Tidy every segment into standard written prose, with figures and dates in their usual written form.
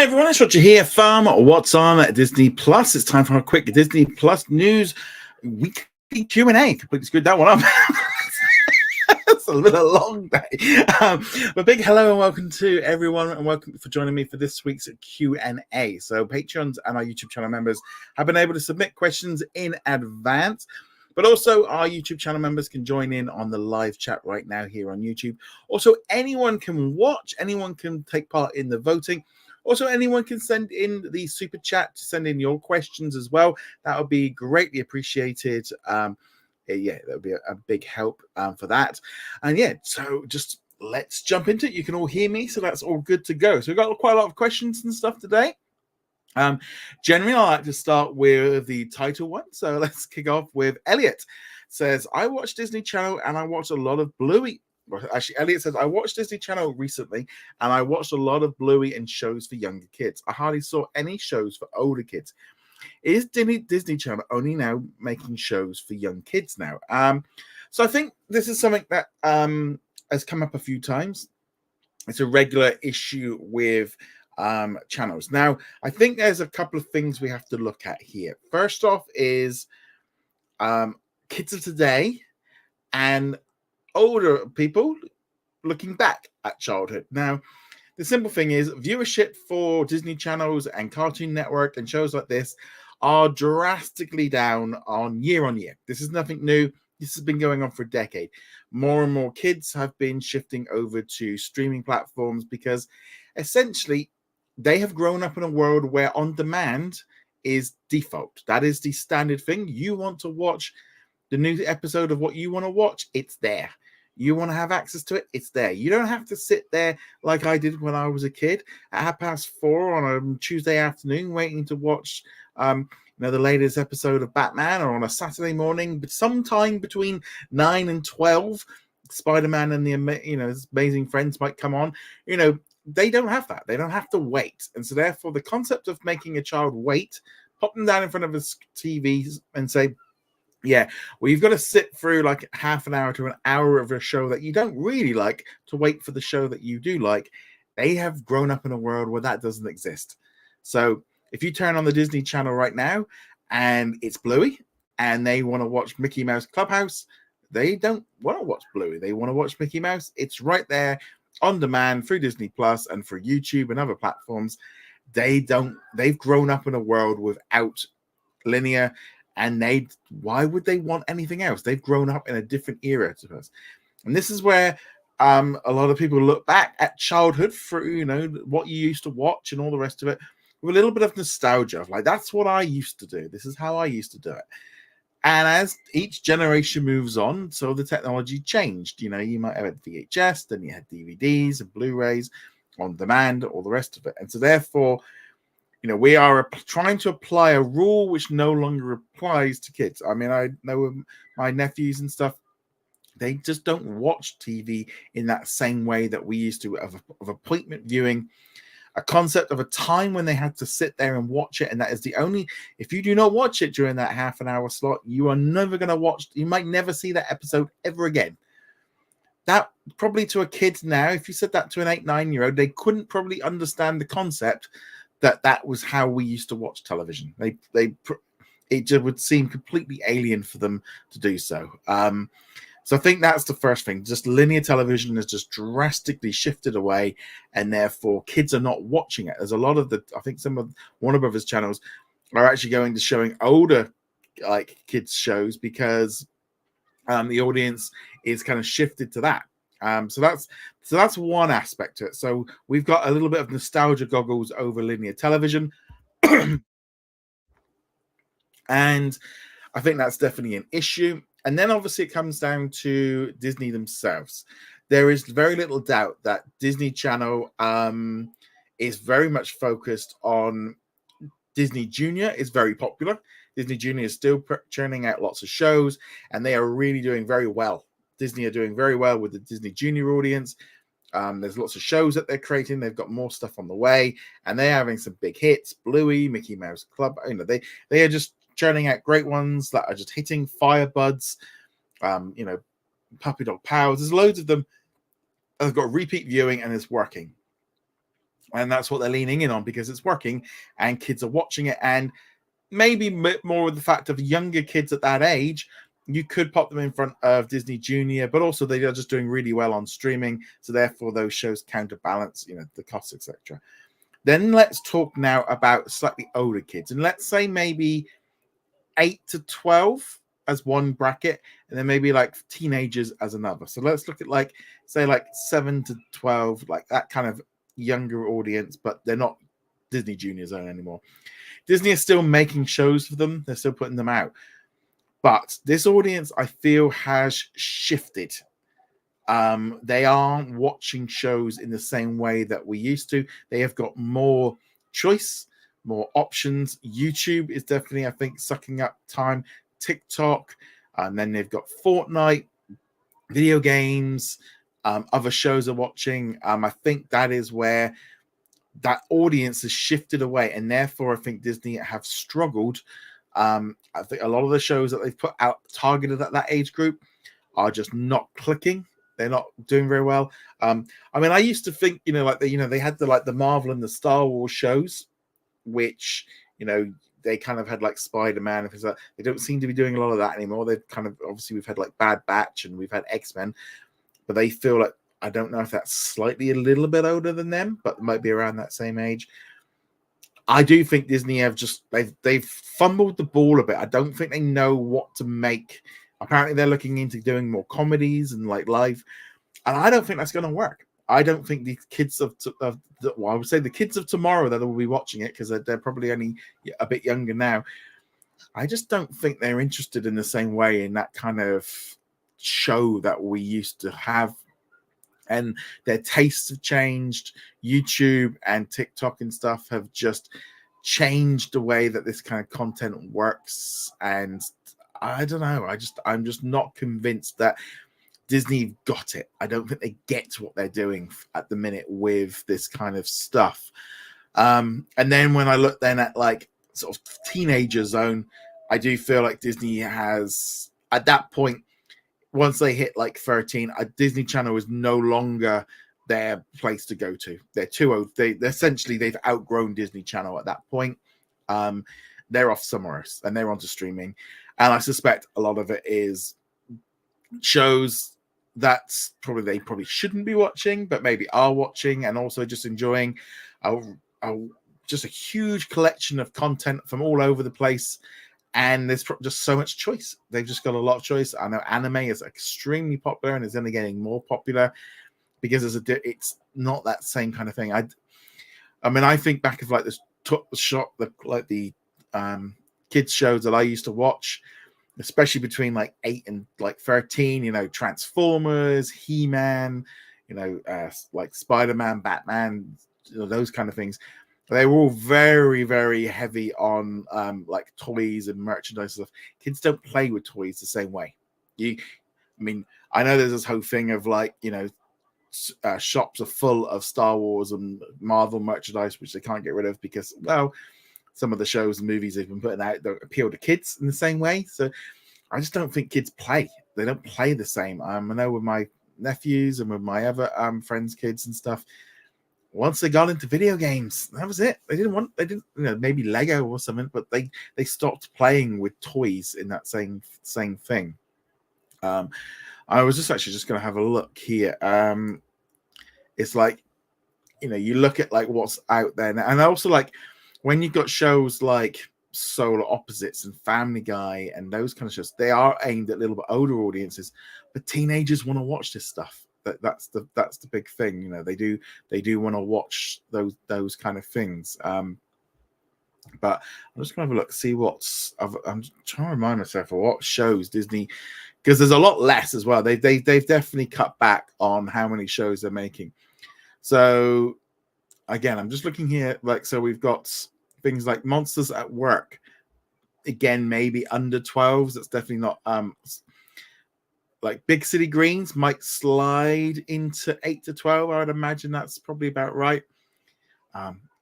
Hi everyone, it's Roger here from What's on Disney Plus. It's time for a quick Disney Plus news weekly Q&A. Completely screwed that one up. It's a little long day. But big hello and welcome to everyone, and welcome for joining me for this week's Q&A. So Patreons and our YouTube channel members have been able to submit questions in advance, but also our YouTube channel members can join in on the live chat right now here on YouTube. Also, anyone can watch, anyone can take part in the voting. Also, anyone can send in the super chat to send in your questions as well. That would be greatly appreciated. Yeah, that would be a big help for that. And yeah, so just let's jump into it. You can all hear me, so that's all good to go. So we've got quite a lot of questions and stuff today. Generally, I like to start with the title one. So let's kick off with Elliot. Says, I watch Disney Channel and I watch a lot of Bluey. Actually, Elliot says, I watched Disney Channel recently and I watched a lot of Bluey and shows for younger kids. I hardly saw any shows for older kids. Is Disney Channel only now making shows for young kids now? So I think this is something that has come up a few times. It's a regular issue with channels. Now, I think there's a couple of things we have to look at here. First off is kids of today and older people looking back at childhood. Now, the simple thing is viewership for Disney channels and Cartoon Network and shows like this are drastically down on year. This is nothing new. This has been going on for a decade. More and more kids have been shifting over to streaming platforms because essentially they have grown up in a world where on demand is default. That is the standard thing. You want to watch the new episode of what you want to watch, it's there. You want to have access to it, it's there. You don't have to sit there like I did when I was a kid at 4:30 on a Tuesday afternoon waiting to watch the latest episode of Batman, or on a Saturday morning, but sometime between 9 and 12, Spider-Man and the Amazing Friends might come on. They don't have that. They don't have to wait. And so therefore the concept of making a child wait, pop them down in front of a TV and say, yeah, well, you've got to sit through like half an hour to an hour of a show that you don't really like to wait for the show that you do like. They have grown up in a world where that doesn't exist. So if you turn on the Disney Channel right now and it's Bluey and they want to watch Mickey Mouse Clubhouse, they don't want to watch Bluey. They want to watch Mickey Mouse. It's right there on demand through Disney Plus and for YouTube and other platforms. They've grown up in a world without linear. And why would they want anything else? They've grown up in a different era to us. And this is where a lot of people look back at childhood through, what you used to watch and all the rest of it with a little bit of nostalgia of like, that's what I used to do. This is how I used to do it. And as each generation moves on, so the technology changed. You might have had VHS, then you had DVDs and Blu-rays on demand, all the rest of it. And so therefore, we are trying to apply a rule which no longer applies to kids. I mean, I know my nephews and stuff, they just don't watch TV in that same way that we used to of appointment viewing, a concept of a time when they had to sit there and watch it. And that is if you do not watch it during that half an hour slot, you are never going to watch, you might never see that episode ever again. That probably to a kid now, if you said that to an 8-9-year-old, they couldn't probably understand the concept that was how we used to watch television. It just would seem completely alien for them to do so. So I think that's the first thing. Just linear television has just drastically shifted away, and therefore kids are not watching it. There's a lot of I think some of Warner Brothers channels are actually going to showing older like kids shows because the audience is kind of shifted to that. So that's one aspect to it. So we've got a little bit of nostalgia goggles over linear television. And I think that's definitely an issue. And then obviously it comes down to Disney themselves. There is very little doubt that Disney Channel is very much focused on Disney Junior. Is very popular. Disney Junior is still churning out lots of shows, and they are really doing very well. Disney are doing very well with the Disney Junior audience. There's lots of shows that they're creating. They've got more stuff on the way, and they're having some big hits. Bluey, Mickey Mouse Club. They are just churning out great ones that are just hitting Firebuds. Puppy Dog Pals. There's loads of them. They've got repeat viewing, and it's working. And that's what they're leaning in on because it's working and kids are watching it. And maybe more with the fact of younger kids at that age, you could pop them in front of Disney Junior, but also they are just doing really well on streaming. So therefore those shows counterbalance, the costs, etc. Then let's talk now about slightly older kids. And let's say maybe 8 to 12 as one bracket, and then maybe like teenagers as another. So let's look at say 7 to 12, like that kind of younger audience, but they're not Disney Junior Zone anymore. Disney is still making shows for them. They're still putting them out. But this audience, I feel, has shifted. They aren't watching shows in the same way that we used to. They have got more choice, more options. YouTube is definitely, I think, sucking up time. TikTok, and then they've got Fortnite, video games, other shows are watching. I think that is where that audience has shifted away, and therefore I think Disney have struggled. I think a lot of the shows that they've put out targeted at that age group are just not clicking. They're not doing very well. I mean, I used to think, they had the Marvel and the Star Wars shows, which, they kind of had like Spider-Man. They don't seem to be doing a lot of that anymore. They've kind of, obviously we've had like Bad Batch and we've had X-Men, but they feel like, I don't know if that's slightly a little bit older than them, but might be around that same age. I do think Disney have they've fumbled the ball a bit. I don't think they know what to make. Apparently they're looking into doing more comedies and like live, and I don't think that's going to work. I don't think the kids I would say the kids of tomorrow that will be watching it, because they're probably only a bit younger now. I just don't think they're interested in the same way in that kind of show that we used to have. And their tastes have changed. YouTube and TikTok and stuff have just changed the way that this kind of content works. And I don't know. I'm just not convinced that Disney got it. I don't think they get what they're doing at the minute with this kind of stuff. And then when I look then at like sort of teenager zone, I do feel like Disney has, at that point, once they hit like 13, Disney Channel is no longer their place to go to. They're too old. They've outgrown Disney Channel at that point. They're off somewhere else and they're onto streaming. And I suspect a lot of it is shows that they probably shouldn't be watching, but maybe are watching and also just enjoying just a huge collection of content from all over the place. And there's just so much choice. They've just got a lot of choice. I know anime is extremely popular and is only getting more popular because it's not that same kind of thing. I mean, I think back of like this the kids shows that I used to watch, especially between like 8 and like 13. Transformers, He-Man, like Spider-Man, Batman, those kind of things. They were all very, very heavy on like toys and merchandise stuff. Kids don't play with toys the same way. I know there's this whole thing of like, shops are full of Star Wars and Marvel merchandise, which they can't get rid of because, well, some of the shows and movies they've been putting out don't appeal to kids in the same way. So I just don't think kids play. They don't play the same. I know with my nephews and with my other friends' kids and stuff, once they got into video games, that was it. They didn't maybe Lego or something, but they stopped playing with toys in that same thing. I was just going to have a look here. It's like, you look at like what's out there now, and also like when you've got shows like Solar Opposites and Family Guy and those kind of shows, they are aimed at a little bit older audiences, but teenagers want to watch this stuff. That's the big thing. They do want to watch those kind of things. But I'm just gonna have a look, see I'm trying to remind myself of what shows Disney, because there's a lot less as well. They've definitely cut back on how many shows they're making. So again, I'm just looking here, so we've got things like Monsters at Work. Again, maybe under 12s. That's definitely not like Big City Greens might slide into 8 to 12. I would imagine that's probably about right.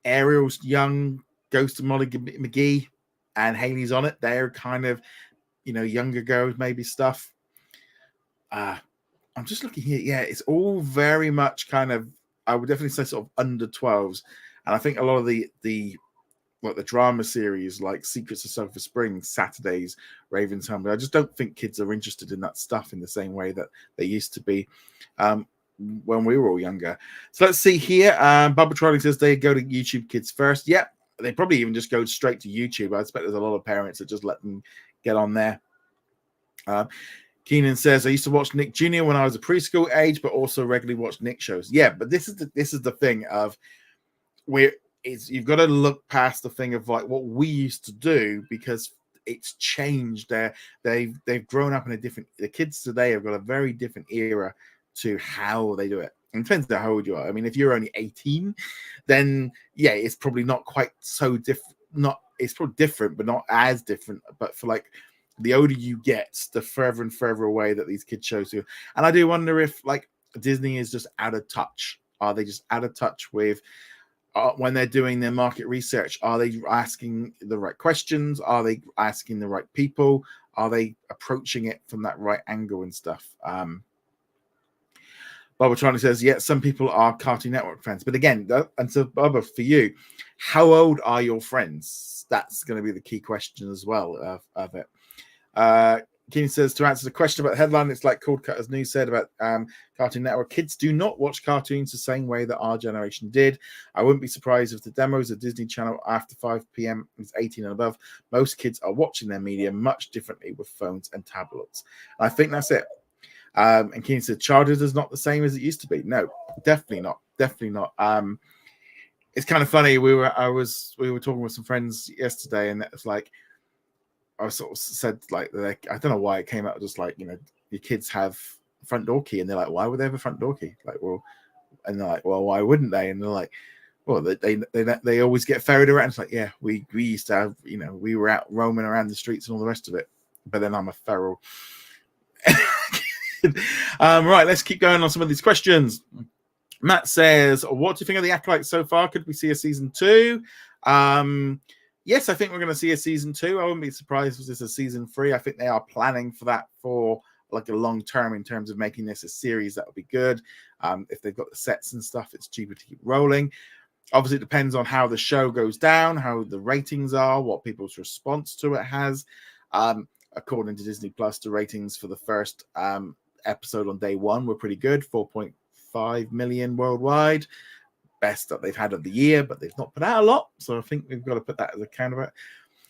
Ariel's Young, Ghost of Molly McGee, and Haley's on It. They're kind of, younger girls, maybe stuff. I'm just looking here. Yeah, it's all very much kind of I would definitely say sort of under 12s. And I think a lot of the drama series like Secrets of Sulphur Springs, Saturdays, Raven's Home, I just don't think kids are interested in that stuff in the same way that they used to be when we were all younger. So let's see here. Bubba Trolley says they go to YouTube Kids first. Yep, they probably even just go straight to YouTube. I expect there's a lot of parents that just let them get on there. Keenan says, I used to watch Nick Jr. when I was a preschool age, but also regularly watched Nick shows. Yeah, but this is the thing of you've got to look past the thing of like what we used to do, because it's changed. They've grown up in a different. The kids today have got a very different era to how they do it. It depends on how old you are. I mean, if you're only 18, then yeah, it's probably not quite so different. It's probably different, but not as different. But for like the older you get, the further and further away that these kids shows you. And I do wonder if like Disney is just out of touch. Are they just out of touch with when they're doing their market research? Are they asking the right questions? Are they asking the right people? Are they approaching it from that right angle and stuff? Bubba Charlie says, yeah, some people are Cartoon Network fans. But again, and so Bubba, for you, how old are your friends? That's going to be the key question as well of it. Keenan says, to answer the question about the headline, it's like Cold Cutters News said about Cartoon Network. Kids do not watch cartoons the same way that our generation did. I wouldn't be surprised if the demos of Disney Channel after 5 p.m. is 18 and above. Most kids are watching their media much differently with phones and tablets. And I think that's it. And Keenan said, childhood is not the same as it used to be. No, definitely not. Definitely not. It's kind of funny. We were talking with some friends yesterday, and it's like, I sort of said like I don't know why it came out just like, you know, your kids have a front door key, and they're like, why would they have a front door key? Like, well, and they're like, well, why wouldn't they? And they're like, well, they always get ferried around. It's like, yeah, we used to have, you know, we were out roaming around the streets and all the rest of it. But then I'm a feral. Right, let's keep going on some of these questions. Matt says, what do you think of the Acolyte so far? Could we see a season 2? Yes, I think we're going to see a season 2. I wouldn't be surprised if this is a season 3. I think they are planning for that for like a long term in terms of making this a series. That would be good. If they've got the sets and stuff, it's cheaper to keep rolling. Obviously, it depends on how the show goes down, how the ratings are, what people's response to it has. According to Disney Plus, the ratings for the first episode on day 1 were pretty good, 4.5 million worldwide. Best that they've had of the year, but they've not put out a lot, so I think we've got to put that as a counter.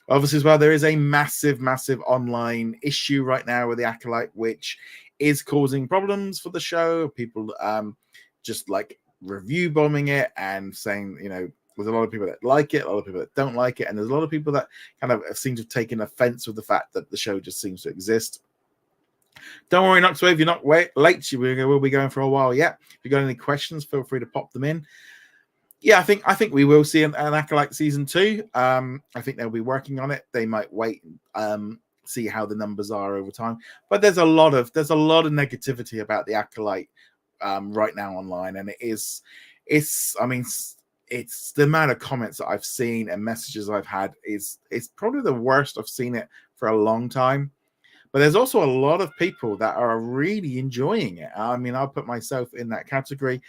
Obviously, as well, there is a massive online issue right now with the Acolyte, which is causing problems for the show. People just like review bombing it and saying, you know, there's a lot of people that like it, a lot of people that don't like it, and there's a lot of people that kind of seem to have taken offense with the fact that the show just seems to exist. Don't worry, Knoxwave, you're not late. We'll be going for a while yet. If you've got any questions, feel free to pop them in. Yeah, I think we will see an Acolyte season 2. I think they'll be working on it. They might wait, see how the numbers are over time. But there's a lot of negativity about the Acolyte right now online, and it's the amount of comments that I've seen and messages I've had is probably the worst I've seen it for a long time. But there's also a lot of people that are really enjoying it. I mean, I'll put myself in that category.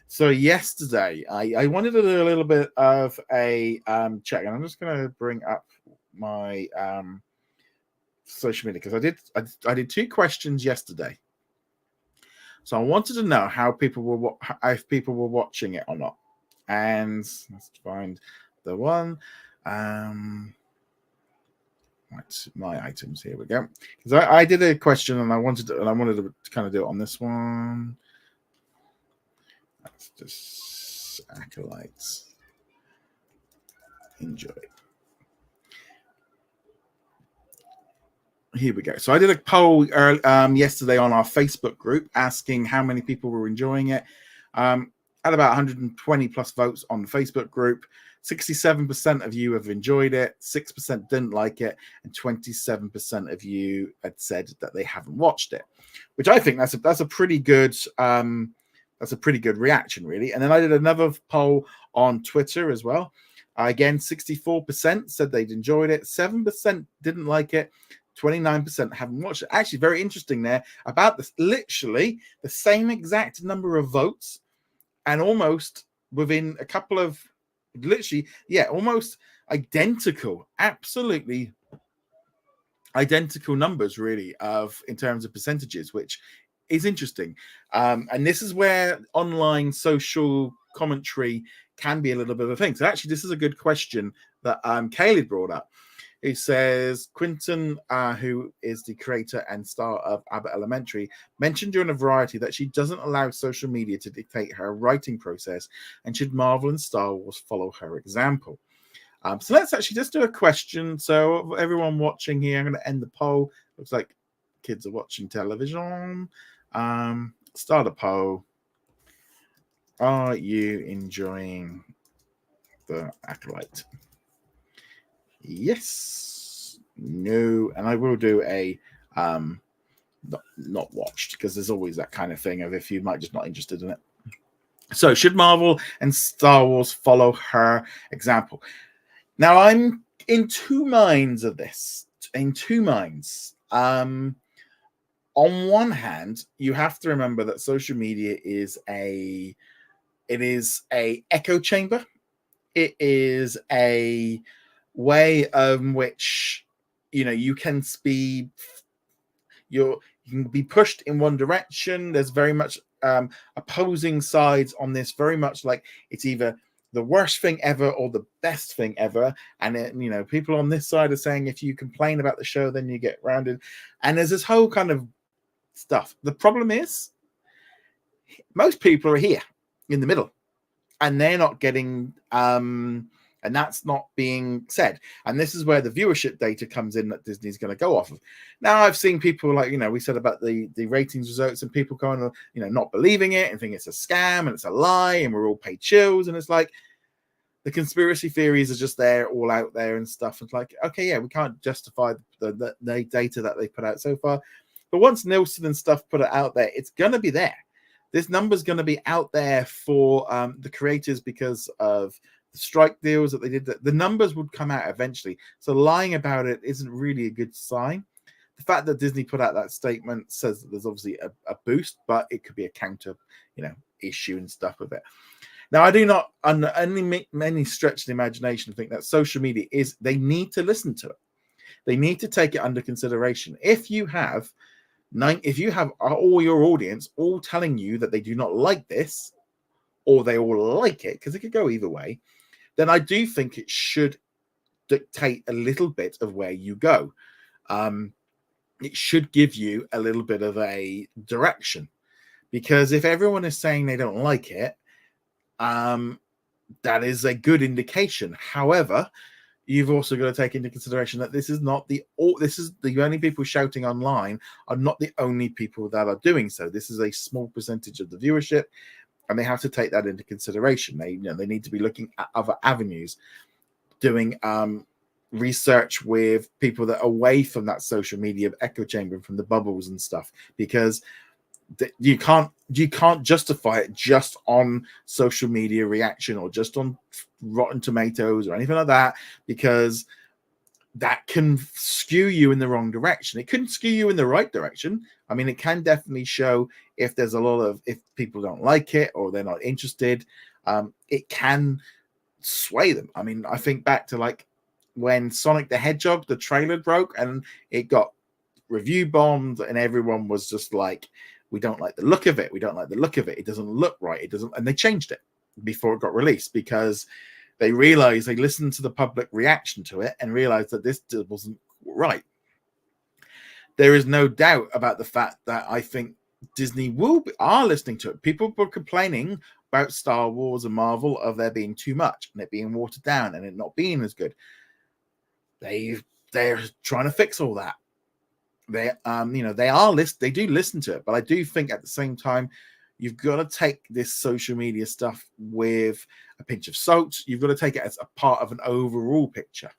So yesterday, I wanted to do a little bit of a check, and I'm just going to bring up my social media because I did 2 questions yesterday. So I wanted to know how people were if people were watching it or not. And let's find the one. My items, here we go. Because I did a question, and I wanted to kind of do it on this one. That's just Acolytes. Enjoy. Here we go. So I did a poll yesterday on our Facebook group asking how many people were enjoying it. Had about 120 plus votes on the Facebook group. 67% of you have enjoyed it, 6% didn't like it, and 27% of you had said that they haven't watched it, which I think that's a pretty good reaction, really. And then I did another poll on Twitter as well. Again, 64% said they'd enjoyed it, 7% didn't like it, 29% haven't watched it. Actually, very interesting there about this. Literally the same exact number of votes and almost within a couple of almost identical, absolutely identical numbers, really, of in terms of percentages, which is interesting. And this is where online social commentary can be a little bit of a thing. So actually, this is a good question that Kaylee brought up. It says Quinton, who is the creator and star of Abbott Elementary, mentioned during a variety that she doesn't allow social media to dictate her writing process, and should Marvel and Star Wars follow her example? So let's actually just do a question. So everyone watching here, I'm going to end the poll. Looks like kids are watching television. Start a poll. Are you enjoying the Acolyte? Yes. No. And I will do a not watched, because there's always that kind of thing of if you might just not interested in it. So should Marvel and Star Wars follow her example? Now, I'm in two minds of this. In two minds. On one hand, you have to remember that social media is a echo chamber. It is a way of which you can be you can be pushed in one direction. There's very much opposing sides on this. Very much like it's either the worst thing ever or the best thing ever, and people on this side are saying if you complain about the show then you get rounded, and there's this whole kind of stuff. The problem is most people are here in the middle, and they're not getting and that's not being said. And this is where the viewership data comes in that Disney's going to go off of. Now, I've seen people like, we said about the ratings results, and people going, not believing it and think it's a scam and it's a lie and we're all paid chills. And it's like the conspiracy theories are just there, all out there and stuff. It's like, okay, yeah, we can't justify the data that they put out so far. But once Nielsen and stuff put it out there, it's going to be there. This number's going to be out there for the creators because of the strike deals that they did. The numbers would come out eventually. So lying about it isn't really a good sign. The fact that Disney put out that statement says that there's obviously a boost, but it could be a counter, issue and stuff with it. Now, I do not, under any stretch of the imagination, think that social media they need to listen to it. They need to take it under consideration. If you have all your audience all telling you that they do not like this, or they all like it, because it could go either way, then I do think it should dictate a little bit of where you go. It should give you a little bit of a direction, because if everyone is saying they don't like it, that is a good indication. However, you've also got to take into consideration that this is the only people shouting online are not the only people that are doing so. This is a small percentage of the viewership, and they have to take that into consideration. They need to be looking at other avenues, doing research with people that are away from that social media echo chamber and from the bubbles and stuff, because you can't justify it just on social media reaction or just on Rotten Tomatoes or anything like that, because that can skew you in the wrong direction. It couldn't skew you in the right direction. I mean, it can definitely show if there's if people don't like it or they're not interested. It can sway them. I mean, I think back to like when Sonic the Hedgehog, the trailer broke and it got review bombed, and everyone was just like, we don't like the look of it. We don't like the look of it. It doesn't look right. It doesn't. And they changed it before it got released because they realized, they listened to the public reaction to it and realized that this wasn't right. There is no doubt about the fact that I think Disney are listening to it. People were complaining about Star Wars and Marvel of there being too much and it being watered down and it not being as good. They're trying to fix all that. They do listen to it, but I do think at the same time you've got to take this social media stuff with a pinch of salt. You've got to take it as a part of an overall picture,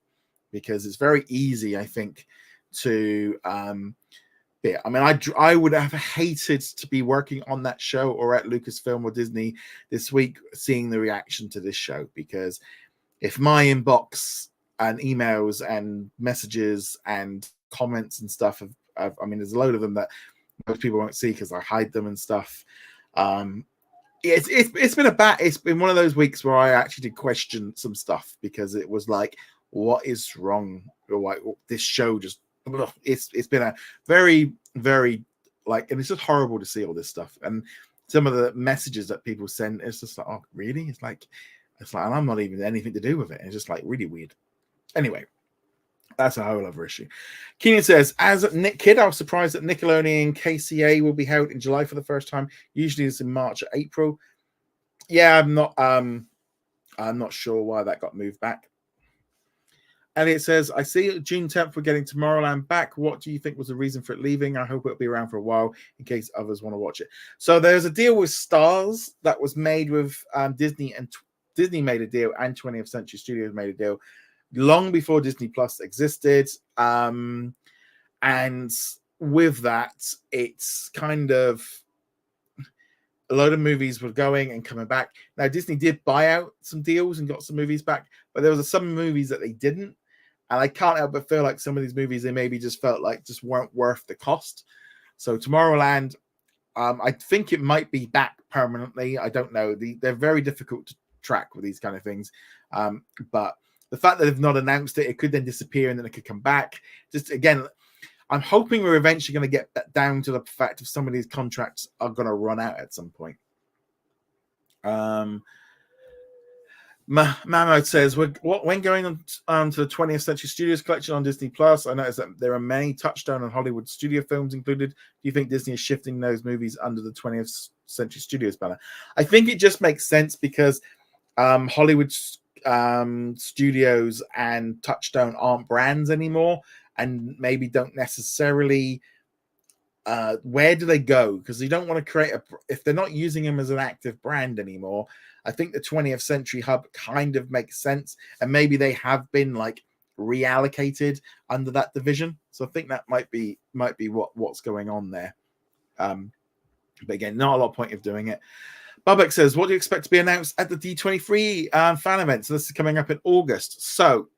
because it's very easy, I think, to I mean, I would have hated to be working on that show or at Lucasfilm or Disney this week seeing the reaction to this show, because if my inbox and emails and messages and comments and stuff I mean, there's a load of them that most people won't see because I hide them and stuff. it's been one of those weeks where I actually did question some stuff, because it was like, what is wrong? Like, this show just, it's been a very, very, like, and it's just horrible to see all this stuff, and some of the messages that people send, it's just like, oh really? It's like, and I'm not even anything to do with it. It's just like really weird. Anyway, that's a whole other issue. Keenan says, as Nick Kid, I was surprised that Nickelodeon KCA will be held in July for the first time. Usually it's in March or April. Yeah, I'm not sure why that got moved back. Elliot says, I see June 10th we're getting Tomorrowland back. What do you think was the reason for it leaving? I hope it'll be around for a while in case others want to watch it. So there's a deal with Starz that was made with Disney, and Disney made a deal, and 20th Century Studios made a deal long before Disney Plus existed. And with that, it's kind of a load of movies were going and coming back. Now, Disney did buy out some deals and got some movies back, but there was some movies that they didn't. And I can't help but feel like some of these movies, they maybe just felt like just weren't worth the cost. So Tomorrowland, I think it might be back permanently. I don't know. They're very difficult to track with these kind of things. But the fact that they've not announced it, it could then disappear and then it could come back. Just again, I'm hoping we're eventually going to get down to the fact of some of these contracts are going to run out at some point. Mahmoud says, when going on to the 20th Century Studios collection on Disney Plus, I noticed that there are many Touchstone and Hollywood studio films included. Do you think Disney is shifting those movies under the 20th Century Studios banner? I think it just makes sense because Hollywood studios and Touchstone aren't brands anymore, and maybe don't necessarily where do they go? Because you don't want to create if they're not using them as an active brand anymore. I think the 20th Century Hub kind of makes sense, and maybe they have been like reallocated under that division. So I think that might be what's going on there. But again, not a lot of point of doing it. Bubek says, what do you expect to be announced at the D23 fan event? So this is coming up in August. So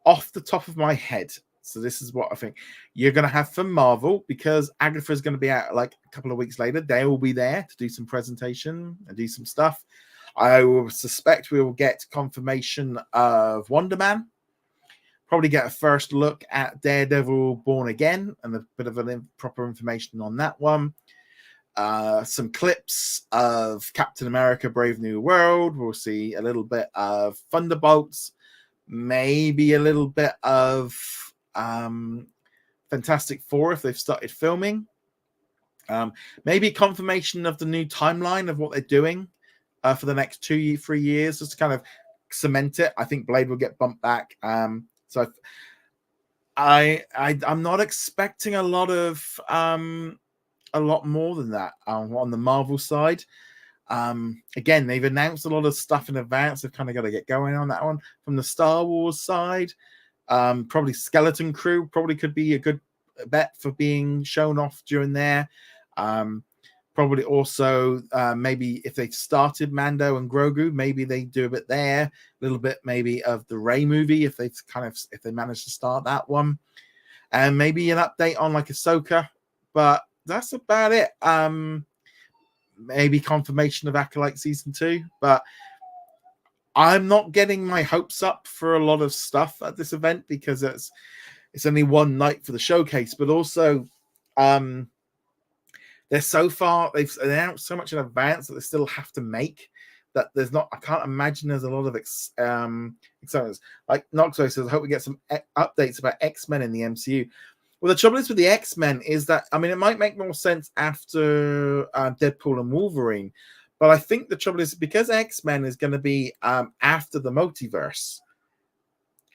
off the top of my head, so this is what I think you're going to have from Marvel, because Agatha is going to be out like a couple of weeks later. They will be there to do some presentation and do some stuff. I will suspect we will get confirmation of Wonder Man. Probably get a first look at Daredevil Born Again and a bit of proper information on that one. Some clips of Captain America Brave New World. We'll see a little bit of Thunderbolts. Maybe a little bit of Fantastic Four if they've started filming. Maybe confirmation of the new timeline of what they're doing for the next 2-3 years, just to kind of cement it. I think Blade will get bumped back. So I'm not expecting a lot more than that on the Marvel side. Again, they've announced a lot of stuff in advance. They've kind of got to get going on that one. From the Star Wars side, probably Skeleton Crew probably could be a good bet for being shown off during there. Probably also maybe if they started Mando and Grogu, maybe they do a bit there, a little bit maybe of the Rey movie if they manage to start that one, and maybe an update on like Ahsoka. But that's about it. Maybe confirmation of Acolyte season 2, but I'm not getting my hopes up for a lot of stuff at this event because it's only one night for the showcase, but also they've announced so much in advance that they still have to make that I can't imagine there's a lot of excitement. Like Knoxway says, I hope we get some updates about X-Men in the MCU. Well, the trouble is with the X-Men is that, I mean, it might make more sense after Deadpool and Wolverine, but I think the trouble is because X-Men is going to be after the multiverse,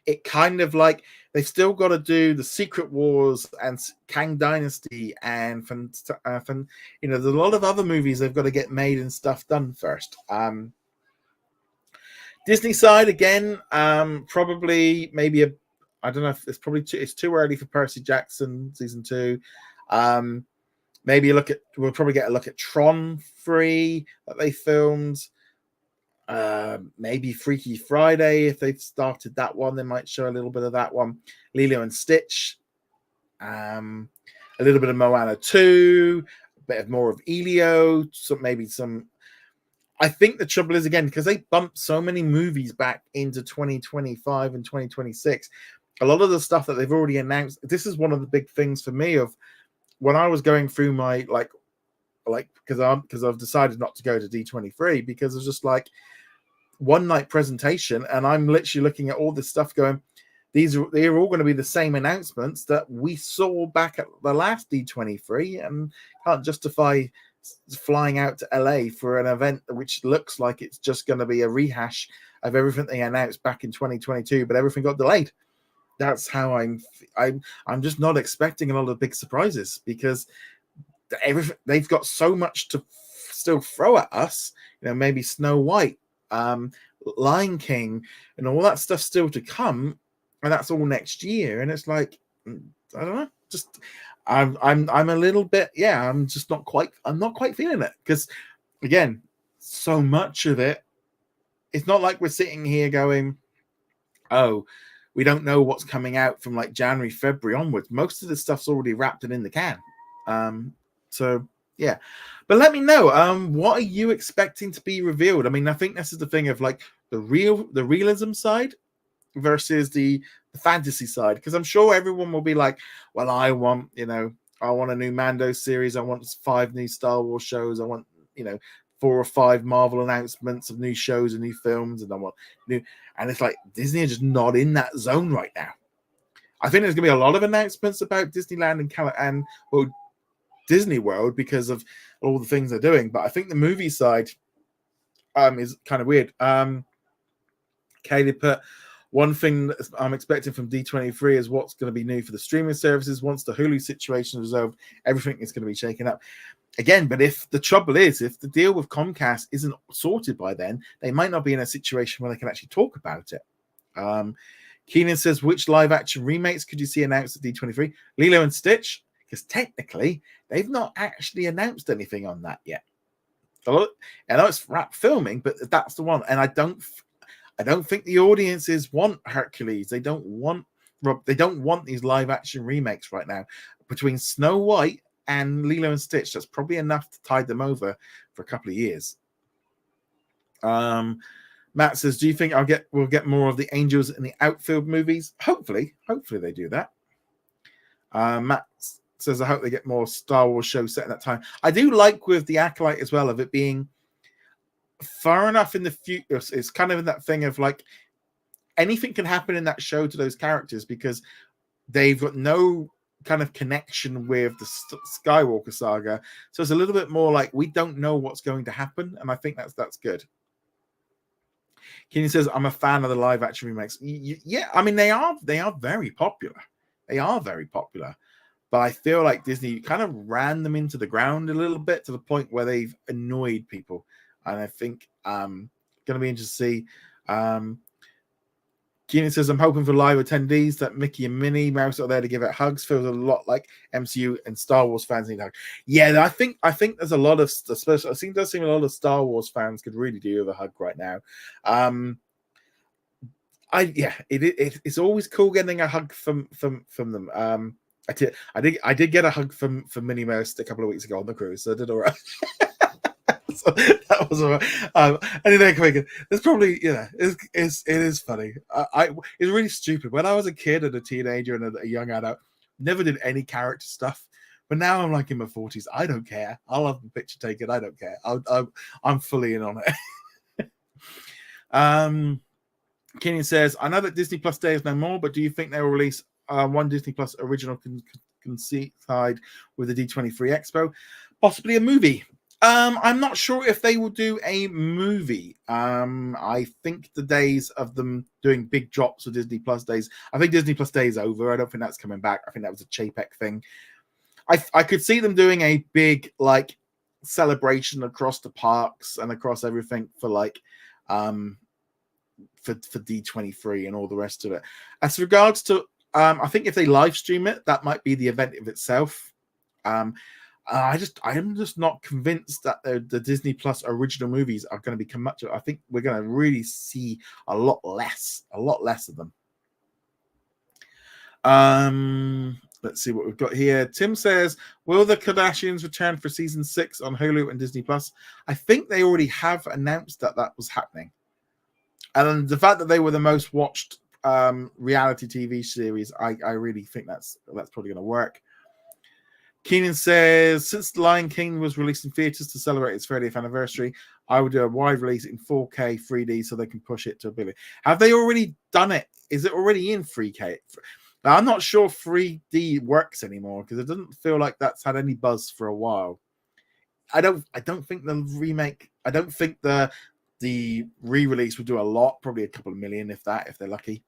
it kind of like they've still got to do the Secret Wars and Kang Dynasty and there's a lot of other movies they've got to get made and stuff done first. Disney side again, probably maybe I don't know if it's probably it's too early for Percy Jackson season 2. Maybe we'll probably get a look at Tron 3 that they filmed. Maybe Freaky Friday, if they've started that one, they might show a little bit of that one. Lilo and Stitch, a little bit of Moana 2, a bit more of Elio, maybe some I think the trouble is, again, because they bumped so many movies back into 2025 and 2026, a lot of the stuff that they've already announced, this is one of the big things for me of when I was going through my like because I've decided not to go to D23 because it's just like one night presentation, and I'm literally looking at all this stuff going, they're all going to be the same announcements that we saw back at the last D23, and can't justify flying out to LA for an event which looks like it's just going to be a rehash of everything they announced back in 2022, but everything got delayed. That's how I'm just not expecting a lot of big surprises because they've got so much to still throw at us. Maybe Snow White, Lion King, and all that stuff still to come, and that's all next year. And it's like, I don't know, just I'm a little bit, I'm not quite feeling it because, again, so much of it, it's not like we're sitting here going, oh, we don't know what's coming out from like January, February onwards. Most of the stuff's already wrapped and in the can. So yeah, but let me know. What are you expecting to be revealed? I mean, I think this is the thing of like the realism side versus the fantasy side, because I'm sure everyone will be like, well, I want a new Mando series, I want 5 new Star Wars shows, I want 4 or 5 Marvel announcements of new shows and new films, and I want new, and it's like Disney are just not in that zone right now. I think there's gonna be a lot of announcements about Disneyland and Disney World because of all the things they're doing, but I think the movie side is kind of weird. Katie put, one thing that I'm expecting from D23 is what's going to be new for the streaming services. Once the Hulu situation is resolved, everything is going to be shaken up again. But if the trouble is, if the deal with Comcast isn't sorted by then, they might not be in a situation where they can actually talk about it. Keenan says, which live action remakes could you see announced at D23? Lilo and Stitch, because technically they've not actually announced anything on that yet. I know it's wrap filming, but that's the one. And I don't think the audiences want Hercules. They don't want these live action remakes right now. Between Snow White and Lilo and Stitch, that's probably enough to tide them over for a couple of years. Matt says, do you think we'll get more of the Angels in the Outfield movies? Hopefully they do that. Matt says, I hope they get more Star Wars shows set in that time. I do like with the Acolyte as well of it being far enough in the future. It's kind of in that thing of like anything can happen in that show to those characters because they've got no kind of connection with the Skywalker saga. So it's a little bit more like we don't know what's going to happen, and I think that's good. Kenny says, I'm a fan of the live action remakes. Yeah, I mean they are very popular. They are very popular. But I feel like Disney kind of ran them into the ground a little bit to the point where they've annoyed people. And I think going to be interesting to see. Keenan says, I'm hoping for live attendees that Mickey and Minnie Mouse are there to give out hugs. Feels a lot like MCU and Star Wars fans need a hug. Yeah, I think there's a lot of, especially I think it does seem a lot of Star Wars fans could really do with a hug right now. It's always cool getting a hug from them. I did get a hug from Minnie Mouse a couple of weeks ago on the cruise, so I did all right. So that was all right. Anyway, there's probably it is funny. It's really stupid. When I was a kid and a teenager and a young adult, never did any character stuff. But now I'm like in my 40s. I don't care. I'll have the picture taken. I don't care. I'm fully in on it. Kenyon says, I know that Disney Plus Day is no more, but do you think they will release one Disney Plus original coincide with the D23 Expo? Possibly a movie. I'm not sure if they will do a movie. I think the days of them doing big drops of Disney Plus days, I think Disney Plus Day is over. I don't think that's coming back. I think that was a Chapek thing. I could see them doing a big like celebration across the parks and across everything for like for D23 and all the rest of it. As regards to I think if they live stream it, that might be the event of itself. I am just not convinced that the Disney Plus original movies are going to become much of it. I think we're going to really see a lot less of them. Let's see what we've got here. Tim says, will the Kardashians return for season 6 on Hulu and Disney Plus? I think they already have announced that was happening. And the fact that they were the most watched reality TV series, I really think that's probably going to work. Keenan says, since The Lion King was released in theaters to celebrate its 30th anniversary, I would do a wide release in 4K 3D so they can push it to a billion. Have they already done it? Is it already in 3K? Now, I'm not sure 3D works anymore because it doesn't feel like that's had any buzz for a while. I don't think the remake, I don't think the re-release would do a lot, probably a couple of million if they're lucky.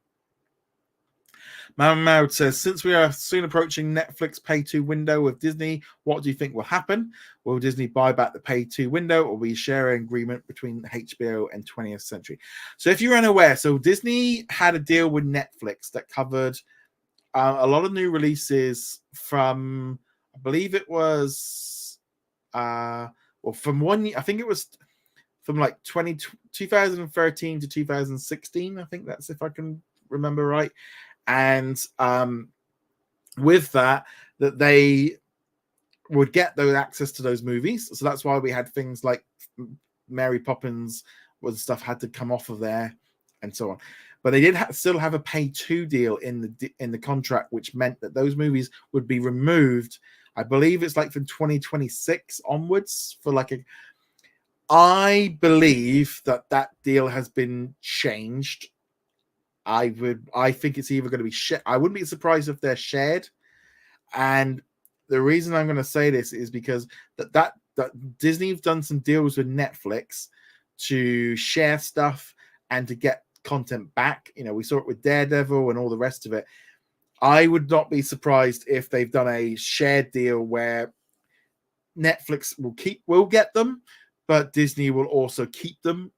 Mahmoud says, since we are soon approaching Netflix pay 2 window with Disney, what do you think will happen? Will Disney buy back the pay 2 window, or will we share an agreement between HBO and 20th Century? So if you're unaware, so Disney had a deal with Netflix that covered a lot of new releases from, I believe it was, from 1 year, I think it was from like 2013 to 2016. I think that's, if I can remember right. And with that they would get those access to those movies. So that's why we had things like Mary Poppins, where the stuff had to come off of there and so on. But they did still have a pay 2 deal in the contract, which meant that those movies would be removed. I believe it's like from 2026 onwards for like I believe that deal has been changed. I think it's either going to be I wouldn't be surprised if they're shared. And the reason I'm going to say this is because that Disney have done some deals with Netflix to share stuff and to get content back. You know, we saw it with Daredevil and all the rest of it. I would not be surprised if they've done a shared deal where Netflix will get them, but Disney will also keep them.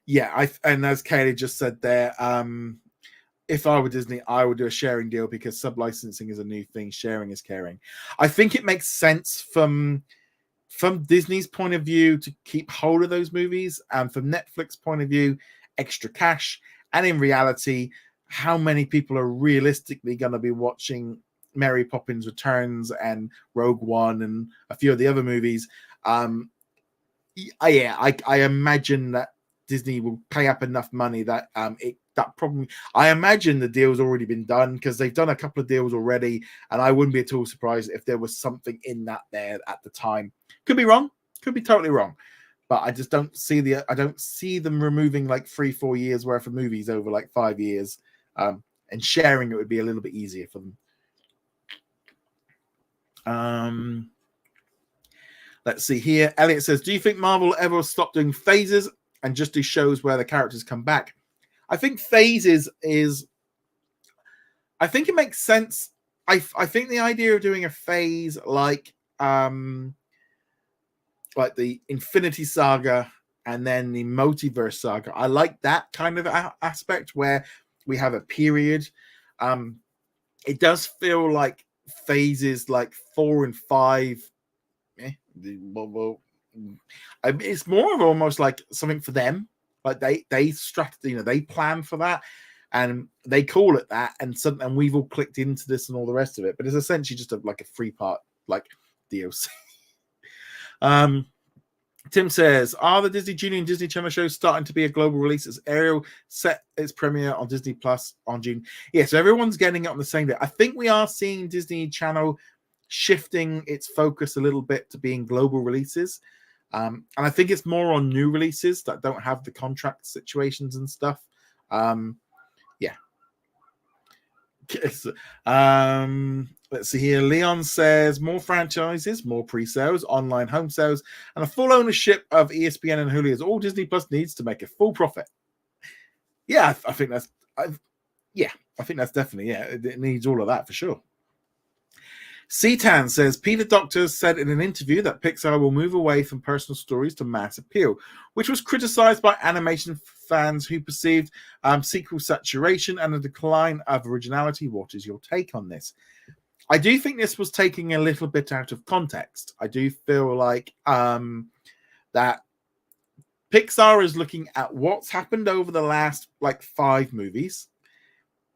Yeah, and as Kaylee just said there, if I were Disney, I would do a sharing deal because sub-licensing is a new thing. Sharing is caring. I think it makes sense from Disney's point of view to keep hold of those movies, and from Netflix point of view, extra cash. And in reality, how many people are realistically going to be watching Mary Poppins Returns and Rogue One and a few of the other movies? I imagine that Disney will pay up enough money that I imagine the deal's already been done because they've done a couple of deals already, and I wouldn't be at all surprised if there was something in that there at the time. Could be wrong, could be totally wrong, but I just don't see them removing like 3-4 years worth of movies over like 5 years, and sharing it would be a little bit easier for them. Let's see here. Elliot says, do you think Marvel will ever stop doing phases and just do shows where the characters come back? I think phases I think it makes sense. I think the idea of doing a phase like the Infinity Saga and then the Multiverse Saga, I like that kind of aspect where we have a period. It does feel like phases like 4 and 5. It's more of almost like something for them. Like they they plan for that and they call it that, and we've all clicked into this and all the rest of it. But it's essentially just a 3-part like DLC. Tim says, are the Disney Junior and Disney Channel shows starting to be a global release as Ariel set its premiere on Disney Plus on June? Yeah, so everyone's getting it on the same day. I think we are seeing Disney Channel shifting its focus a little bit to being global releases. And I think it's more on new releases that don't have the contract situations and stuff. Yeah. Let's see here. Leon says, more franchises, more pre-sales, online home sales, and a full ownership of ESPN and Hulu is all Disney Plus needs to make a full profit. Yeah, I think that's definitely, it needs all of that for sure. Cetan says, Peter Docter said in an interview that Pixar will move away from personal stories to mass appeal, which was criticized by animation fans who perceived sequel saturation and a decline of originality. What is your take on this? I do think this was taking a little bit out of context. I do feel like that Pixar is looking at what's happened over the last 5 movies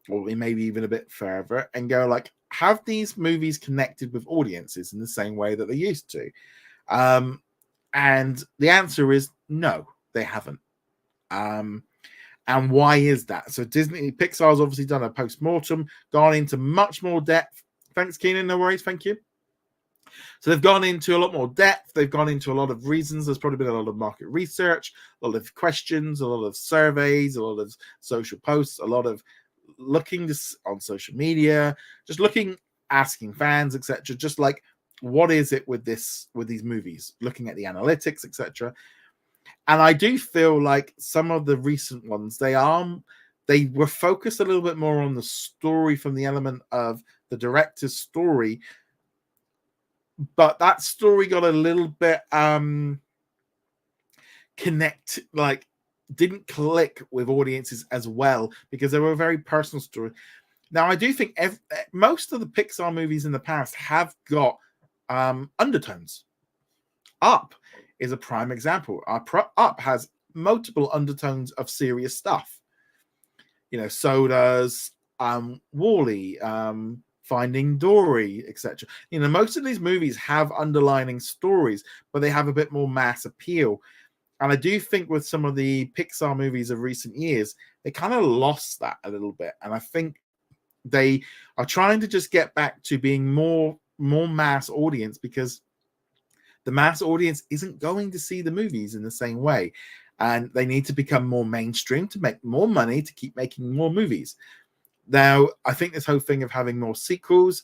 or maybe even a bit further, and go like, have these movies connected with audiences in the same way that they used to? And the answer is no, they haven't. And why is that? So Pixar's obviously done a post-mortem, gone into much more depth. Thanks, Keenan. No worries. Thank you. So they've gone into a lot more depth. They've gone into a lot of reasons. There's probably been a lot of market research, a lot of questions, a lot of surveys, a lot of social posts, a lot of looking on social media, just looking, asking fans, etc. Just like, what is it with these movies? Looking at the analytics, etc. And I do feel like some of the recent ones, they were focused a little bit more on the story from the element of the director's story, but that story got a little bit didn't click with audiences as well, because they were a very personal story. Now, I do think most of the Pixar movies in the past have got undertones. Up is a prime example. Up has multiple undertones of serious stuff. So does Wall-E, Finding Dory, etc. Most of these movies have underlining stories, but they have a bit more mass appeal. And I do think with some of the Pixar movies of recent years, they kind of lost that a little bit. And I think they are trying to just get back to being more mass audience, because the mass audience isn't going to see the movies in the same way. And they need to become more mainstream to make more money, to keep making more movies. Now, I think this whole thing of having more sequels,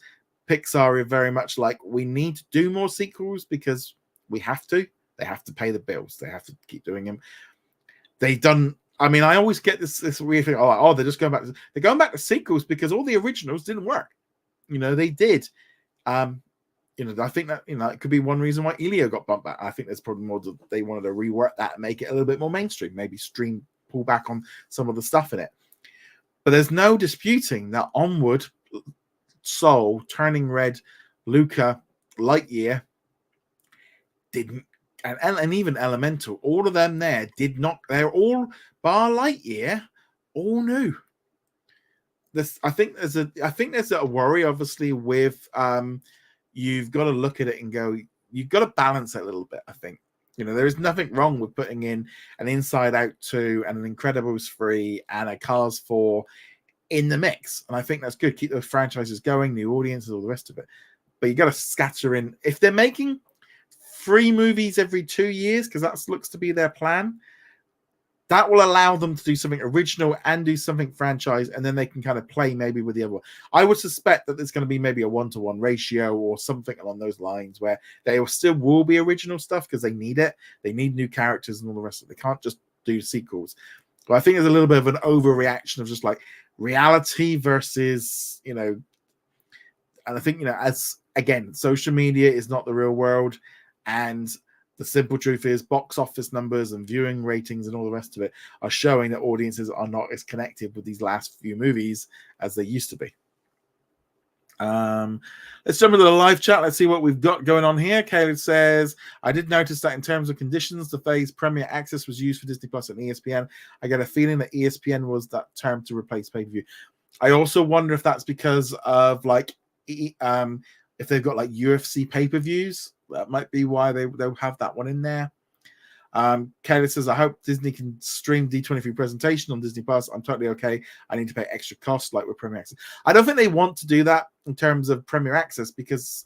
Pixar are very much like, we need to do more sequels because we have to. They have to pay the bills. They have to keep doing them. I always get this weird thing. They're just going back. They're going back to sequels because all the originals didn't work. They did. I think that it could be one reason why Elio got bumped back. I think there's probably more that they wanted to rework that and make it a little bit more mainstream. Maybe pull back on some of the stuff in it. But there's no disputing that Onward, Soul, Turning Red, Luca, Lightyear didn't, and even Elemental, all of them there did not. They're all, bar Lightyear, all new. I think there's a worry, obviously, with you've got to look at it and go, you've got to balance it a little bit. I think there is nothing wrong with putting in an Inside Out 2 and an Incredibles 3 and a Cars 4 in the mix, and I think that's good. Keep those franchises going, new audiences, all the rest of it. But you got to scatter in. If they're making 3 movies every 2 years, because that looks to be their plan, that will allow them to do something original and do something franchise, and then they can kind of play maybe with the other one. I would suspect that there's going to be maybe a 1-to-1 ratio or something along those lines, where they will be original stuff because they need it. They need new characters and all the rest of it. They can't just do sequels. But I think there's a little bit of an overreaction of just like reality versus, and I think, as again, social media is not the real world, and the simple truth is box office numbers and viewing ratings and all the rest of it are showing that audiences are not as connected with these last few movies as they used to be. Let's jump into the live chat. Let's see what we've got going on here. Caleb says, I did notice that in terms of conditions, the phrase Premier Access was used for Disney Plus and ESPN. I get a feeling that ESPN was that term to replace pay-per-view. I also wonder if that's because of if they've got like UFC pay-per-views, that might be why they'll have that one in there. Kelly says, I hope Disney can stream D23 presentation on Disney Plus. I'm totally okay. I need to pay extra costs like with Premier Access. I don't think they want to do that in terms of Premier Access, because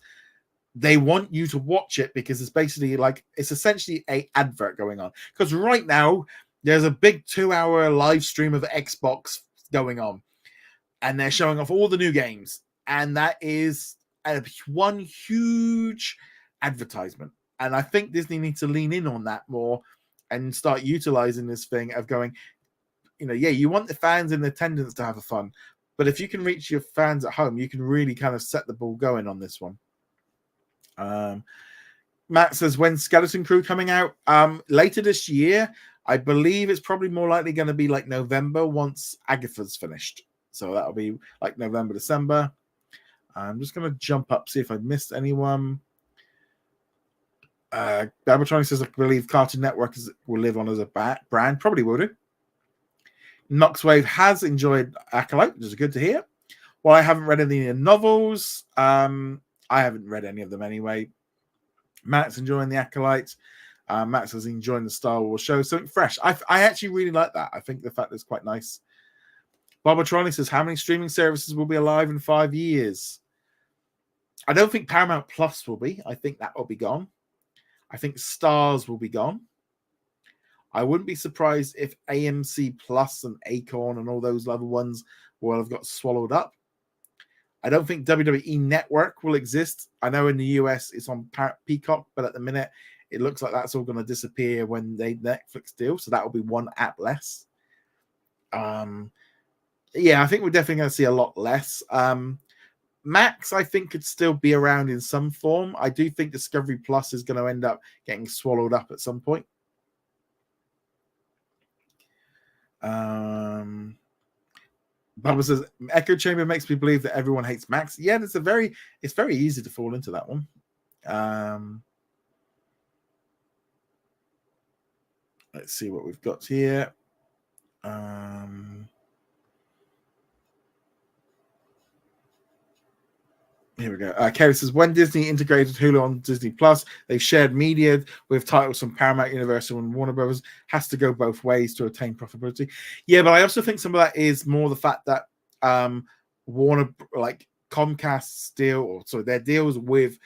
they want you to watch it, because it's basically it's essentially a advert going on. Because right now there's a big 2-hour live stream of Xbox going on, and they're showing off all the new games, and that is one huge advertisement. And I think Disney needs to lean in on that more and start utilizing this thing of going, you want the fans in attendance to have a fun, but if you can reach your fans at home, you can really kind of set the ball going on this one. Matt says, when's Skeleton Crew coming out? Later this year. I believe it's probably more likely going to be like November once Agatha's finished. So that'll be like November, December. I'm just going to jump up, see if I missed anyone. Babatronic says, I believe Cartoon Network will live on as a brand. Probably will do. Noxwave has enjoyed Acolyte, which is good to hear. Well, I haven't read any of the novels. I haven't read any of them anyway. Matt's enjoying the Acolyte. Max is enjoying the Star Wars show. Something fresh. I actually really like that. I think the fact that's quite nice. Barbatronic says, how many streaming services will be alive in 5 years? I don't think Paramount Plus will be. I think that will be gone. I think Stars will be gone. I wouldn't be surprised if AMC Plus and Acorn and all those other ones will have got swallowed up. I don't think WWE Network will exist. I know in the US it's on Peacock, but at the minute it looks like that's all going to disappear when they Netflix deal. So that will be one app less. Yeah, I think we're definitely going to see a lot less. Max, I think, could still be around in some form. I do think Discovery Plus is going to end up getting swallowed up at some point. Bubba says, Echo Chamber makes me believe that everyone hates Max. Yeah, it's very easy to fall into that one. Let's see what we've got here. Here we go. Kerry says, when Disney integrated Hulu on Disney Plus, they shared media with titles from Paramount, Universal, and Warner Brothers. Has to go both ways to attain profitability. Yeah, but I also think some of that is more the fact that Warner, like Comcast's deal, or sorry, their deals with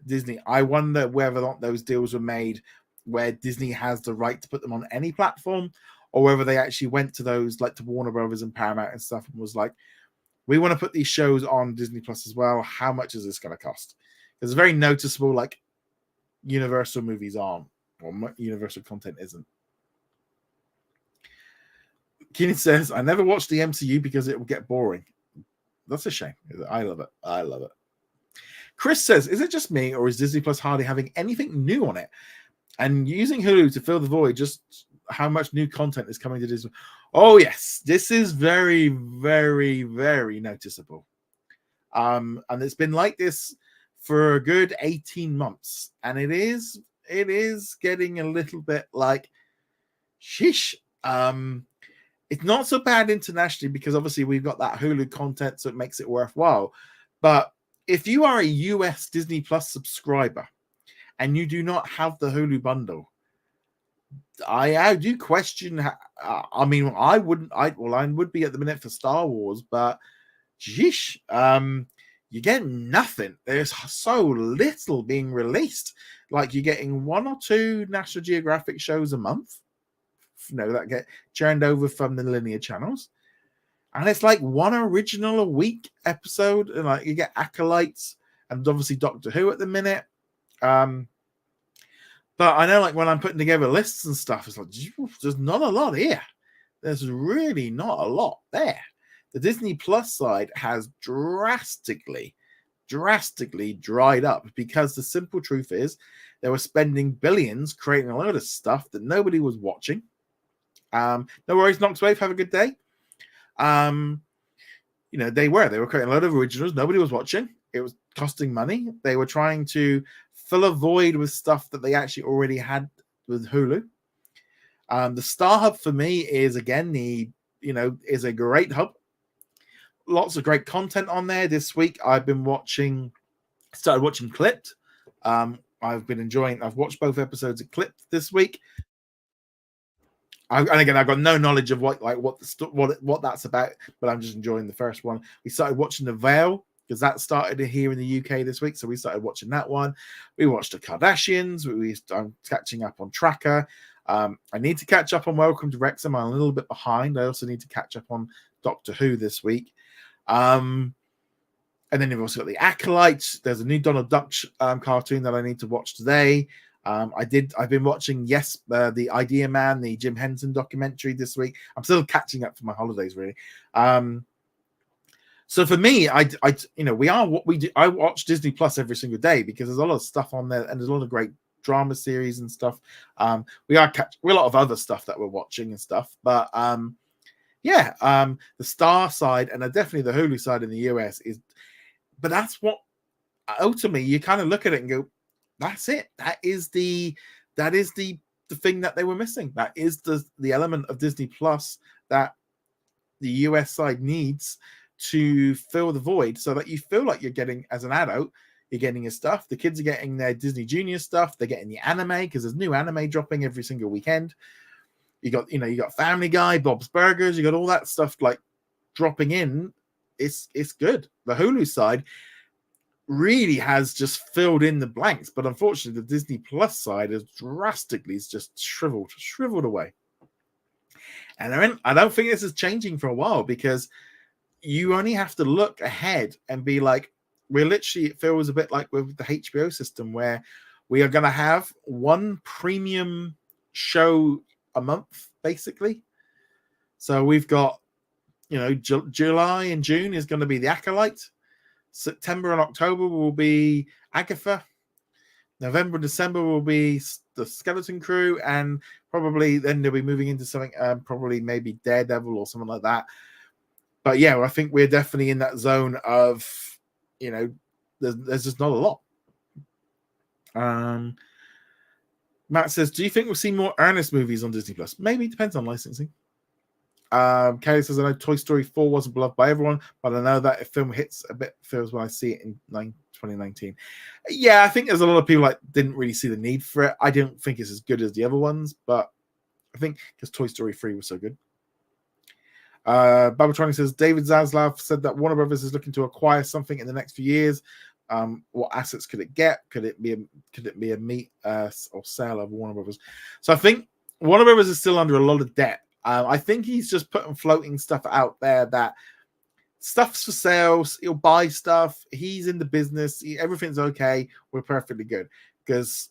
Disney. I wonder whether or not those deals were made where Disney has the right to put them on any platform, or whether they actually went to those, like to Warner Brothers and Paramount and stuff, and was like, we want to put these shows on Disney Plus as well. How much is this going to cost? It's very noticeable, like Universal movies aren't, or Universal content isn't. Keenan says, I never watched the MCU because it will get boring. That's a shame. I love it. I love it. Chris says, is it just me, or is Disney Plus hardly having anything new on it? And using Hulu to fill the void, just how much new content is coming to Disney. Oh, yes. This is very, very, very noticeable. And it's been like this for a good 18 months. And it is getting a little bit like, sheesh. It's not so bad internationally because obviously we've got that Hulu content, so it makes it worthwhile. But if you are a US Disney Plus subscriber and you do not have the Hulu bundle, I do question. I mean, I wouldn't. I would be at the minute for Star Wars, but geesh, you get nothing. There's so little being released. Like you're getting 1 or 2 National Geographic shows a month, that get churned over from the linear channels, and it's like 1 original a week episode. And like you get Acolytes and obviously Doctor Who at the minute. But I know, like, when I'm putting together lists and stuff, it's like, there's not a lot here. There's really not a lot there. The Disney Plus side has drastically dried up because the simple truth is they were spending billions creating a load of stuff that nobody was watching. No worries, Noxwave, have a good day. They were creating a lot of originals. Nobody was watching. It was costing money. They were trying to fill a void with stuff that they actually already had with Hulu. The Star Hub for me is, again, is a great hub. Lots of great content on there. This week I've been started watching Clipped. I've watched both episodes of Clipped this week. And again, I've got no knowledge of what that's about, but I'm just enjoying the first one. We started watching The Veil, because that started here in the UK this week, so we started watching that one. We watched the Kardashians. I'm catching up on Tracker. I need to catch up on Welcome to Wrexham. I'm a little bit behind. I also need to catch up on Doctor Who this week. And then you've also got the Acolyte. There's a new Donald Duck cartoon that I need to watch today. I've been watching the Idea Man, the Jim Henson documentary this week. I'm still catching up for my holidays, really. So for me, I watch Disney Plus every single day because there's a lot of stuff on there, and there's a lot of great drama series and stuff. We a lot of other stuff that we're watching and stuff, but the Star side and definitely the Hulu side in the US but that's what ultimately you kind of look at it and go, that's it. That is the the thing that they were missing. That is the element of Disney Plus that the US side needs to fill the void, so that you feel like you're getting, as an adult, you're getting your stuff. The kids are getting their Disney Junior stuff. They're getting the anime, because there's new anime dropping every single weekend. You got Family Guy, Bob's Burgers, you got all that stuff like dropping in. It's good. The Hulu side really has just filled in the blanks, but unfortunately the Disney Plus side is drastically just shriveled away. And I don't think this is changing for a while, because you only have to look ahead and be like, it feels a bit like with the HBO system, where we are going to have one premium show a month, basically. So we've got, July and June is going to be The Acolyte. September and October will be Agatha. November and December will be the Skeleton Crew, and probably then they'll be moving into something, probably maybe Daredevil or something like that. But yeah, I think we're definitely in that zone of, there's just not a lot. Matt says, do you think we'll see more Ernest movies on Disney Plus? Maybe, depends on licensing. Kelly says, I know Toy Story 4 wasn't beloved by everyone, but I know that if film hits a bit feels when I see it in 2019. Yeah, I think there's a lot of people like didn't really see the need for it. I don't think it's as good as the other ones, but I think because Toy Story 3 was so good. Babatronic says, David Zaslav said that Warner Brothers is looking to acquire something in the next few years. What assets could it get? Could it be a meet or sale of Warner Brothers? So I think Warner Brothers is still under a lot of debt. I think he's just putting floating stuff out there that stuff's for sales. He'll buy stuff. He's in the business. Everything's okay. We're perfectly good. Because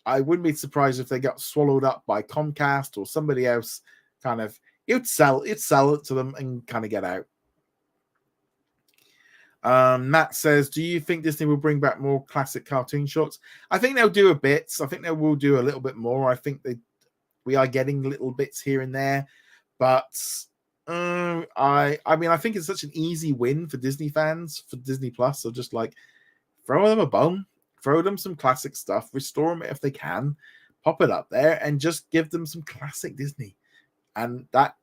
I wouldn't be surprised if they got swallowed up by Comcast or somebody else. Kind of, it'd sell it to them and kind of get out. Matt says, do you think Disney will bring back more classic cartoon shorts? I think they'll do a bit. I think they will do a little bit more. I think we are getting little bits here and there, but I think it's such an easy win for Disney fans, for Disney Plus. So just like throw them a bone, throw them some classic stuff, restore them if they can, pop it up there, and just give them some classic Disney. And that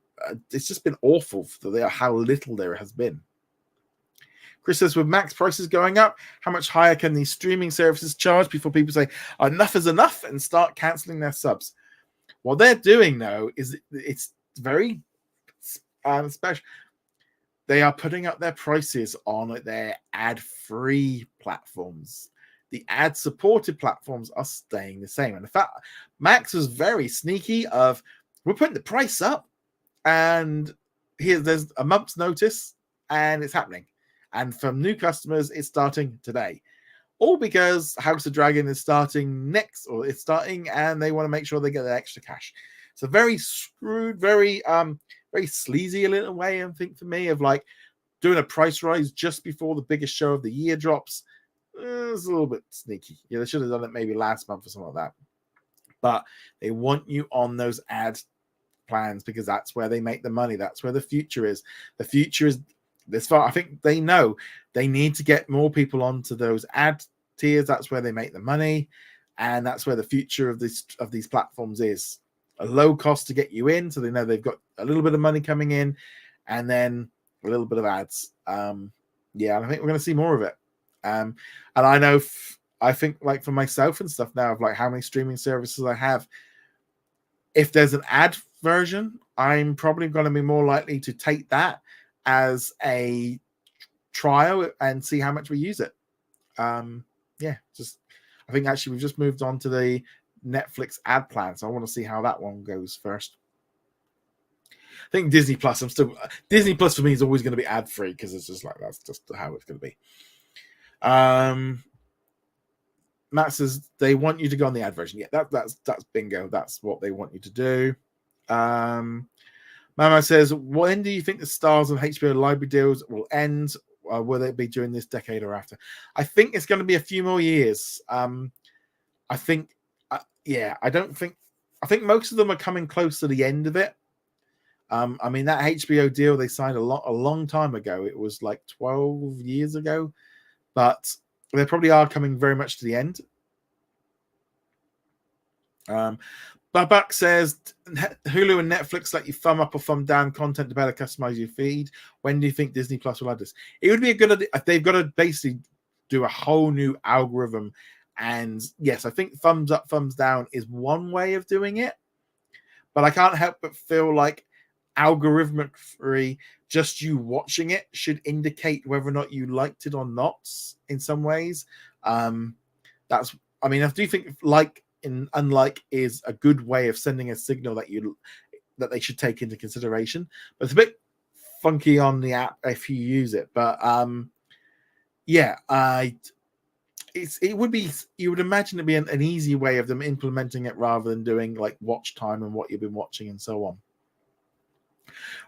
it's just been awful for how little there has been. Chris says, with Max prices going up, how much higher can these streaming services charge before people say enough is enough and start canceling their subs? What they're doing, though, is it's very special. They are putting up their prices on their ad-free platforms. The ad-supported platforms are staying the same. And in fact, Max was very sneaky of, we're putting the price up, and there's a month's notice, and it's happening. And from new customers, it's starting today. All because House of Dragon is starting and they want to make sure they get that extra cash. So very screwed, very sleazy a little way, I think, for me, of like doing a price rise just before the biggest show of the year drops. It's a little bit sneaky. Yeah, they should have done it maybe last month or something like that. But they want you on those ad plans because that's where they make the money. That's where the future is. The future is this far. I think they know they need to get more people onto those ad tiers. That's where they make the money, and that's where the future of these platforms is. A low cost to get you in, so they know they've got a little bit of money coming in, and then a little bit of ads. Yeah, and I think we're going to see more of it. And I know, I think like for myself and stuff now, of like how many streaming services I have. If there's an ad version, I'm probably going to be more likely to take that as a trial and see how much we use it. I think actually we've just moved on to the Netflix ad plan, so I want to see how that one goes first. I think Disney Plus for me is always going to be ad free because it's just like that's just how it's going to be. Matt says they want you to go on the ad version. Yeah, that's bingo. That's what they want you to do. Mama says, when do you think the Starz and HBO library deals will end? Will they be during this decade or after? I think it's going to be a few more years. I think most of them are coming close to the end of it. I mean, that HBO deal they signed a long time ago. It was like 12 years ago, but they probably are coming very much to the end. Babak says Hulu and Netflix let you thumb up or thumb down content to better customize your feed. When do you think Disney Plus will add this? It would be a good idea. They've got to basically do a whole new algorithm. And yes, I think thumbs up, thumbs down is one way of doing it. But I can't help but feel like algorithmically, just you watching it should indicate whether or not you liked it or not in some ways. I do think unlike is a good way of sending a signal that they should take into consideration, but it's a bit funky on the app if you use it. But it would be, you would imagine it'd be an easy way of them implementing it rather than doing like watch time and what you've been watching and so on.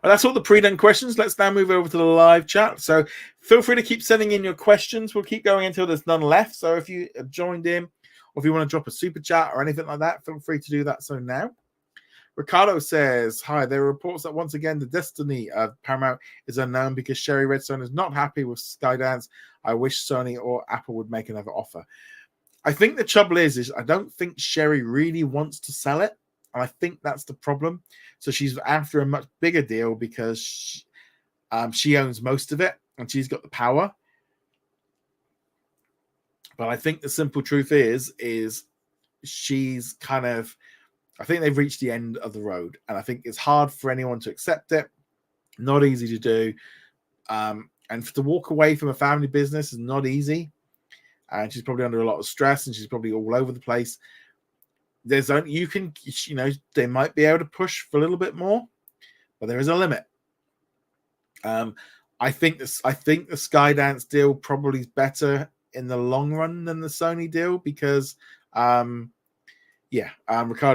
Well, that's all the pre-done questions. Let's now move over to the live chat. So feel free to keep sending in your questions. We'll keep going until there's none left. So if you have joined in, or if you want to drop a super chat or anything like that, feel free to do that. So now, Ricardo says, hi, there are reports that once again the destiny of Paramount is unknown because Sherry Redstone is not happy with Skydance. I wish Sony or Apple would make another offer. I think the trouble is I don't think Sherry really wants to sell it. And I think that's the problem. So she's after a much bigger deal because she owns most of it and she's got the power. But I think the simple truth is she's kind of, I think they've reached the end of the road. And I think it's hard for anyone to accept it. Not easy to do. And to walk away from a family business is not easy. And she's probably under a lot of stress and she's probably all over the place. They might be able to push for a little bit more, but there is a limit. I think the Skydance deal probably is better in the long run than the Sony deal because, Ricardo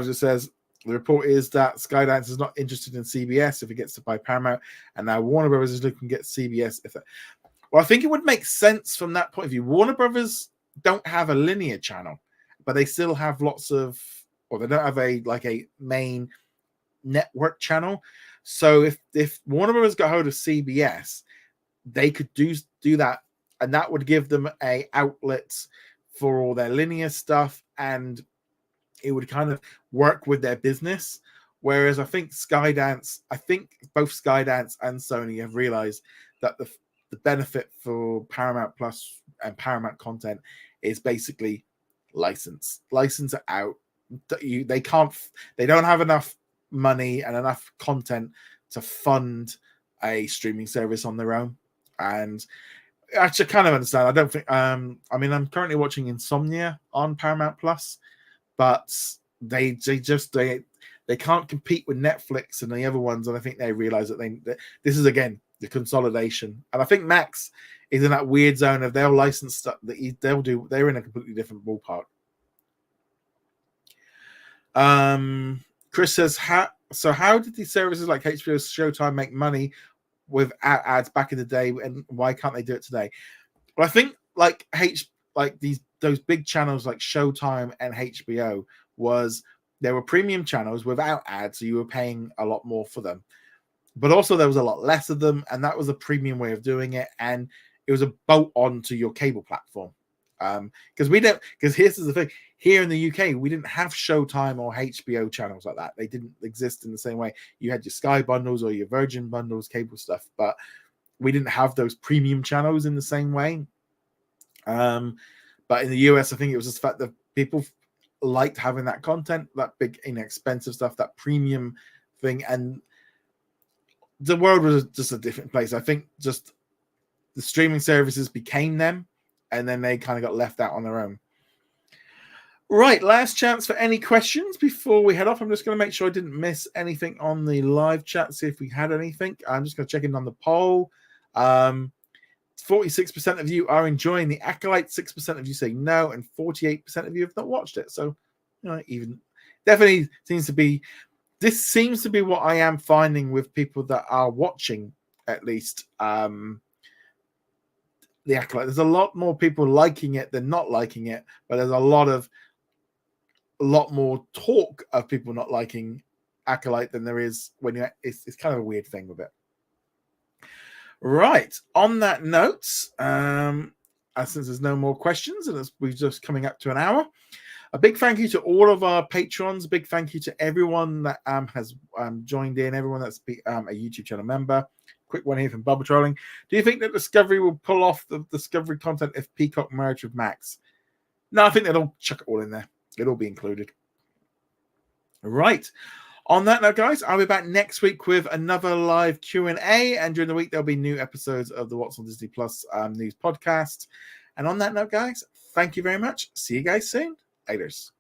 just says the report is that Skydance is not interested in CBS if it gets to buy Paramount, and now Warner Brothers is looking to get CBS. I think it would make sense from that point of view. Warner Brothers don't have a linear channel, but they still have they don't have a main network channel. So if Warner Brothers got hold of CBS, they could do that, and that would give them a outlet for all their linear stuff, and it would kind of work with their business. Whereas I think both Skydance and Sony have realized that the benefit for Paramount Plus and Paramount content is basically license it out. They don't have enough money and enough content to fund a streaming service on their own. And actually, kind of understand. I don't think. I'm currently watching Insomnia on Paramount Plus, but they can't compete with Netflix and the other ones. And I think they realize that this is again the consolidation. And I think Max is in that weird zone of they'll license stuff that they'll do. They're in a completely different ballpark. Chris says, how did these services like HBO Showtime make money with ads back in the day, and why can't they do it today? Well, I think those big channels like Showtime and HBO there were premium channels without ads, so you were paying a lot more for them. But also there was a lot less of them, and that was a premium way of doing it, and it was a bolt on to your cable platform. Because here's the thing, here in the UK we didn't have Showtime or HBO channels like that. They didn't exist in the same way. You had your Sky bundles or your Virgin bundles, cable stuff, but we didn't have those premium channels in the same way. But in the US, I think it was just the fact that people liked having that content, that big inexpensive stuff, that premium thing, and the world was just a different place. I think just the streaming services became them, and then they kind of got left out on their own. Right, last chance for any questions before we head off. I'm just going to make sure I didn't miss anything on the live chat, see if we had anything. I'm just going to check in on the poll. 46% of you are enjoying the Acolyte, 6% of you say no, and 48% of you have not watched it. So, even definitely seems to be what I am finding with people that are watching, at least. The Acolyte. There's a lot more people liking it than not liking it, but there's a lot more talk of people not liking Acolyte than there is when it's kind of a weird thing with it. Right. On that note, since there's no more questions and we're just coming up to an hour, A big thank you to all of our patrons. A big thank you to everyone that has joined in, everyone that's a YouTube channel member. Quick one here from Bubble Trolling. Do you think that Discovery will pull off the Discovery content if Peacock merged with Max? No, I think they'll chuck it all in there. It'll all be included. Right. On that note, guys, I'll be back next week with another live Q&A. And during the week, there'll be new episodes of the What's on Disney Plus news podcast. And on that note, guys, thank you very much. See you guys soon. Laters.